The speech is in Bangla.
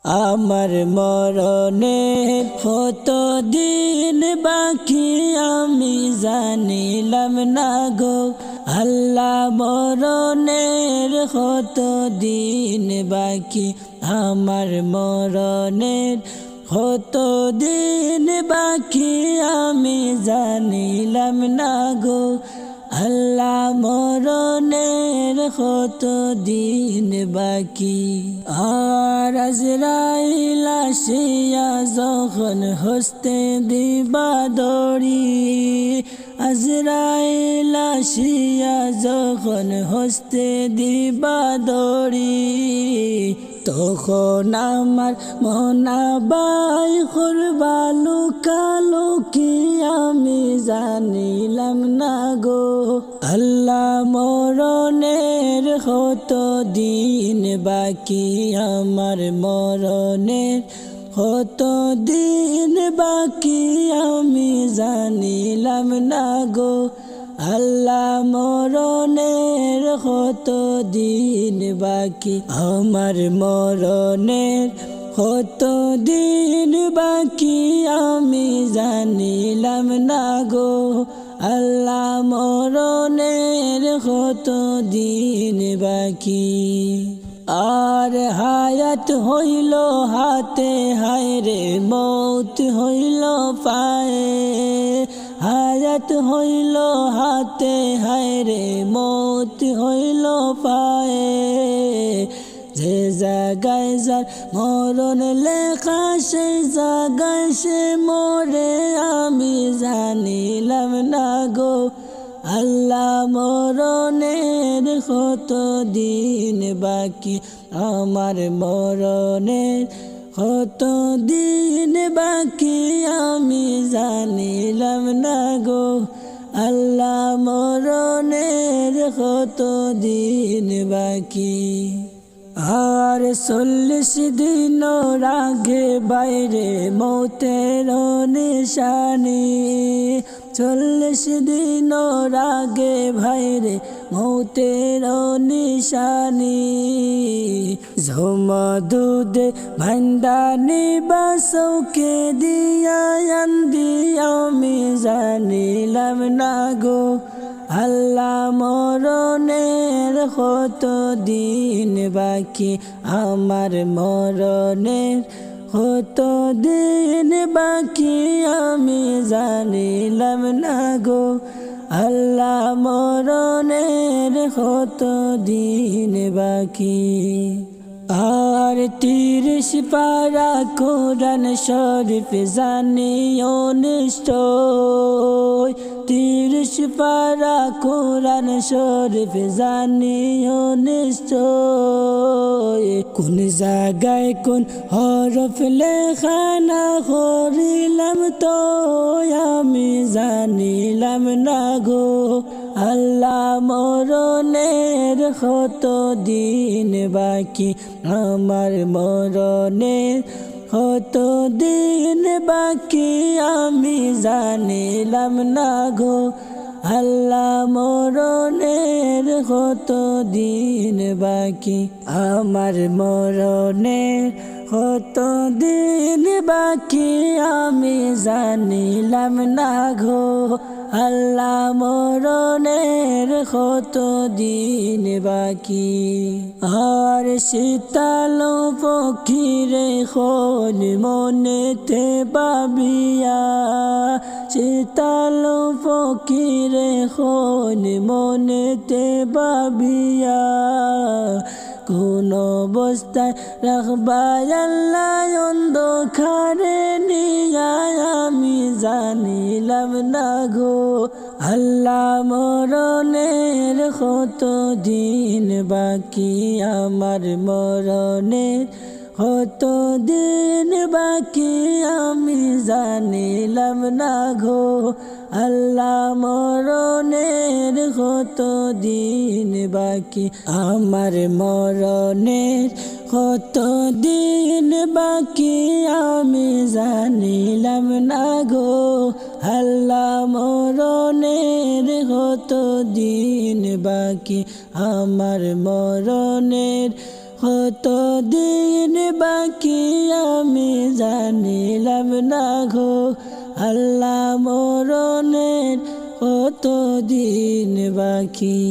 আমার মরণে কত দিন বাকি আমি জানিলাম না গো আল্লাহ মরণের কত দিন বাকি আমার মরণের কত দিন বাকি আমি জানিলাম না গো আল্লাহ মরণের কত দিন বাকি আর আজরাইল আসিয়া যখন হস্তে দিবা দড়ি আজরাইল আসিয়া যখন হস্তে দিবা দড়ি তখন আমার মনাবাই করবা লুকালুকি আমি জানিলাম না গো আল্লাহ মরণের কত দিন বাকি আমার মরণের কত দিন বাকি আমি জানিলাম না গো আল্লাহ মরণের কত দিন বাকি আমার মরণের কত দিন বাকি আমি জানিলাম না গো আল্লাহ মরণের কত দিন বাকি আর হায়াত হইল হাতে হায়রে মৌত হইল পায়ে হায়াত হইল হাতে হায়রে মৌত হইল পায়ে যে জায়গায় যার মরণ লেখা সেই জায়গায় সে মরে আমি জানিলাম না গো আল্লাহ মরণের কত দিন বাকি আমার মরণের কত দিন বাকি আমি জানিলাম না গো আল্লাহ মরণের কত দিন বাকি আর 40 দিন আগে বাইরে মৌতের নিশানি 40 দিন আগে ভাইরে মৌতের নিশানি ঝুমা দুধে ভান্ডানি বাসৌকে দিয়া আন্দি আমি জানিলাম না গো আল্লাহ মরণের কত দিন বাকি আমার মরণের কত দিন বাকি আমি জানিলাম না গো আল্লাহ মরণের কত দিন বাকি আর 30 পারা কোরআন শরীফ জানিও নিশ্চয় 30 পারা কোরআন শরীফ জানিও নিশ্চয় কোন জায়গায় কোন হরফ লেখা না করিলাম তো আমি জানিলাম না গো আল্লাহ মরণের কত দিন বাকি আমার মরণের কত দিন বাকি আমি জানিলাম না গো আল্লাহ মরণের কত দিন বাকি আমার মরণের কত দিন বাকি আমি জানিলাম না গো আল্লাহ মরণের কত দিন বাকি আর শীতল পক্ষীরে খন মনেতে পাবিয়া শীতল পক্ষীরে খন মনেতে পাবিয়া কোন অবস্থায় রাখবাই আল্লাহ অন্ধকারে নিয়া আমি জানিলাম না গো আল্লাহ মরণের কত দিন বাকি আমার মরণের কত দিন বাকি আমি জানিলাম না গো আল্লাহ মরণের কত দিন বাকি আমার মরণের কত দিন বাকি আমি জানিলাম না গো আল্লাহ মরণের কত দিন বাকি আমার মরণের কত দিন বাকি আমি জানিলাম না গো আল্লাহ মরণের কত দিন বাকি।